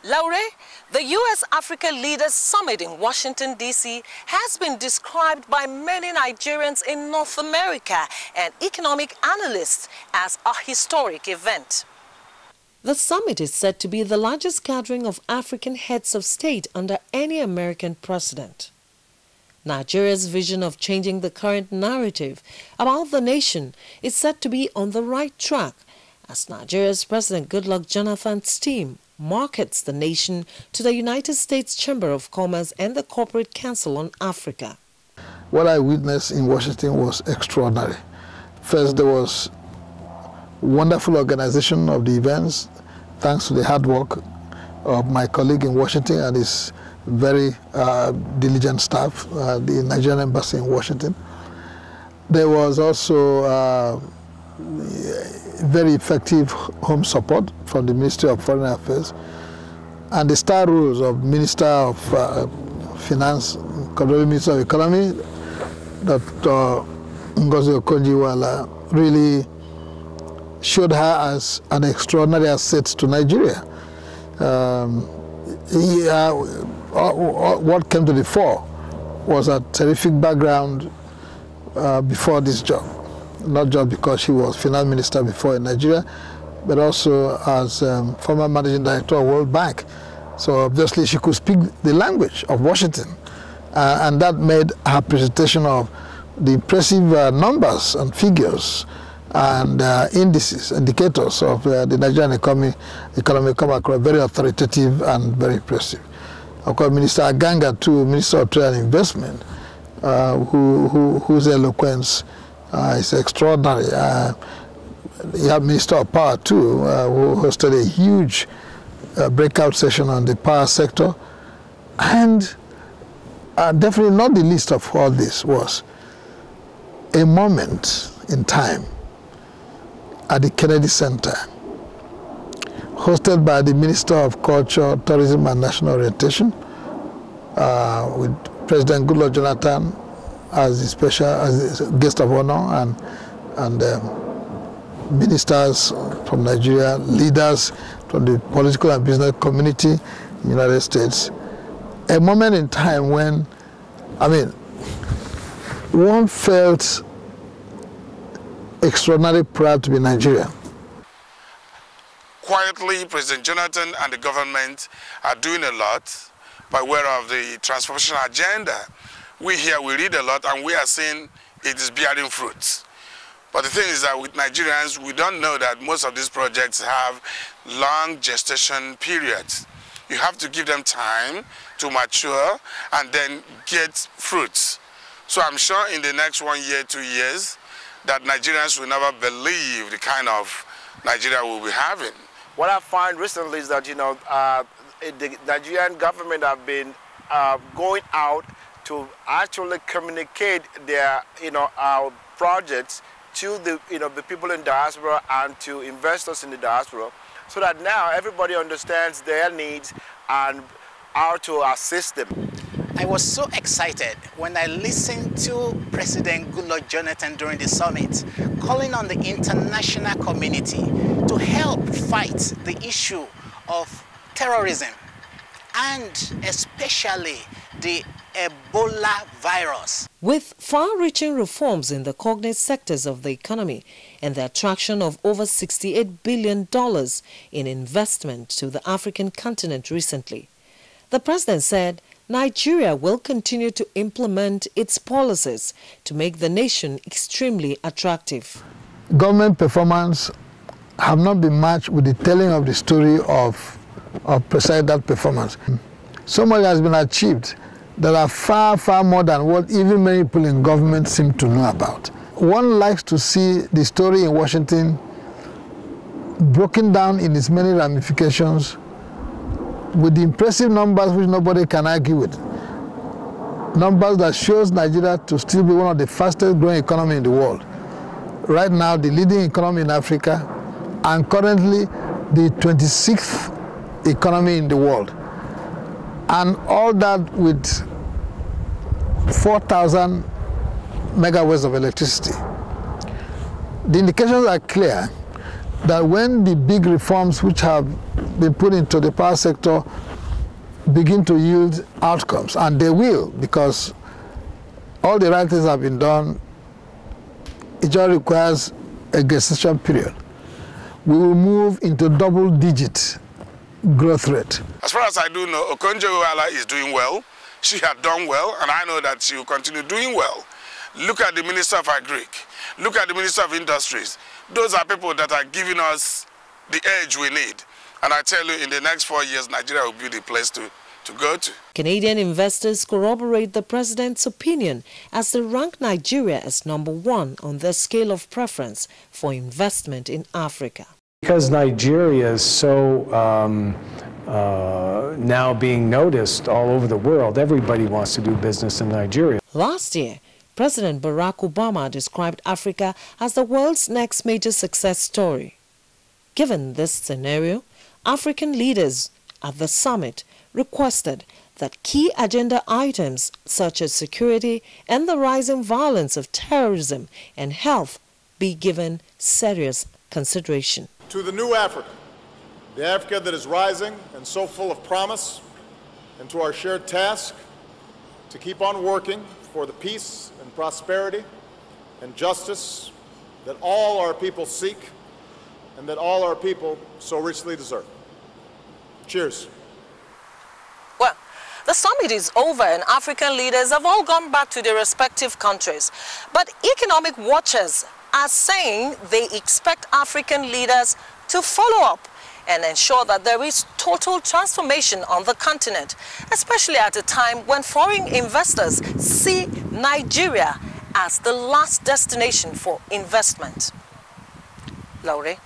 Laure, the U.S.-Africa Leaders Summit in Washington, D.C. has been described by many Nigerians in North America and economic analysts as a historic event. The summit is said to be the largest gathering of African heads of state under any American president. Nigeria's vision of changing the current narrative about the nation is said to be on the right track as Nigeria's President Goodluck Jonathan's team markets the nation to the United States Chamber of Commerce and the Corporate Council on Africa. What I witnessed in Washington was extraordinary. First, there was wonderful organization of the events, thanks to the hard work of my colleague in Washington and his very diligent staff, the Nigerian embassy in Washington. There was also very effective home support from the Ministry of Foreign Affairs, and the star roles of Minister of Finance, Minister of Economy, Dr. Ngozi Okonjo-Iweala, really showed her as an extraordinary asset to Nigeria. What came to the fore was a terrific background before this job. Not just because she was finance minister before in Nigeria, but also as former managing director of World Bank. So obviously she could speak the language of Washington. And that made her presentation of the impressive numbers and figures and indices, indicators of the Nigerian economy come across very authoritative and very impressive. Of course, Minister Aganga, too, Minister of Trade and Investment, whose eloquence is extraordinary. You have Minister of Power too, who hosted a huge breakout session on the power sector. And definitely not the least of all this was a moment in time at the Kennedy Center, hosted by the Minister of Culture, Tourism and National Orientation, with President Goodluck Jonathan as the guest of honor, and ministers from Nigeria, leaders from the political and business community in the United States. A moment in time when, one felt extraordinarily proud to be Nigerian. Quietly, President Jonathan and the government are doing a lot by way of the transformation agenda. We here, we read a lot, and we are seeing it is bearing fruits. But the thing is that with Nigerians, we don't know that most of these projects have long gestation periods. You have to give them time to mature and then get fruits. So I'm sure in the next 1 year, 2 years, that Nigerians will never believe the kind of Nigeria we'll be having. What I find recently is that, the Nigerian government have been going out to actually communicate their, projects to the, the people in diaspora and to investors in the diaspora, so that now everybody understands their needs and how to assist them. I was so excited when I listened to President Goodluck Jonathan during the summit, calling on the international community to help fight the issue of terrorism and especially the Ebola virus. With far-reaching reforms in the cognate sectors of the economy and the attraction of over $68 billion in investment to the African continent recently, the president said Nigeria will continue to implement its policies to make the nation extremely attractive. Government performance have not been matched with the telling of the story of precisely that performance. So much has been achieved that are far, far more than what even many people in government seem to know about. One likes to see the story in Washington broken down in its many ramifications with the impressive numbers which nobody can argue with. Numbers that shows Nigeria to still be one of the fastest growing economies in the world. Right now, the leading economy in Africa, and currently the 26th economy in the world. And all that with 4,000 megawatts of electricity. The indications are clear that when the big reforms which have been put into the power sector begin to yield outcomes, and they will, because all the right things have been done. It just requires a gestation period. We will move into double-digit growth rate. As far as I do know, Okonjo-Iweala is doing well. She had done well, and I know that she will continue doing well. Look at the Minister of Agric. Look at the Minister of Industries. Those are people that are giving us the edge we need. And I tell you, in the next 4 years, Nigeria will be the place to go to. Canadian investors corroborate the president's opinion as they rank Nigeria as #1 on their scale of preference for investment in Africa. Because Nigeria is so now being noticed all over the world, everybody wants to do business in Nigeria. Last year, President Barack Obama described Africa as the world's next major success story. Given this scenario, African leaders at the summit requested that key agenda items such as security and the rising violence of terrorism and health be given serious consideration. To the new Africa, the Africa that is rising and so full of promise, and to our shared task to keep on working for the peace and prosperity and justice that all our people seek and that all our people so richly deserve. Cheers. Well, the summit is over and African leaders have all gone back to their respective countries. But economic watchers are saying they expect African leaders to follow up and ensure that there is total transformation on the continent, especially at a time when foreign investors see Nigeria as the last destination for investment. Laurie?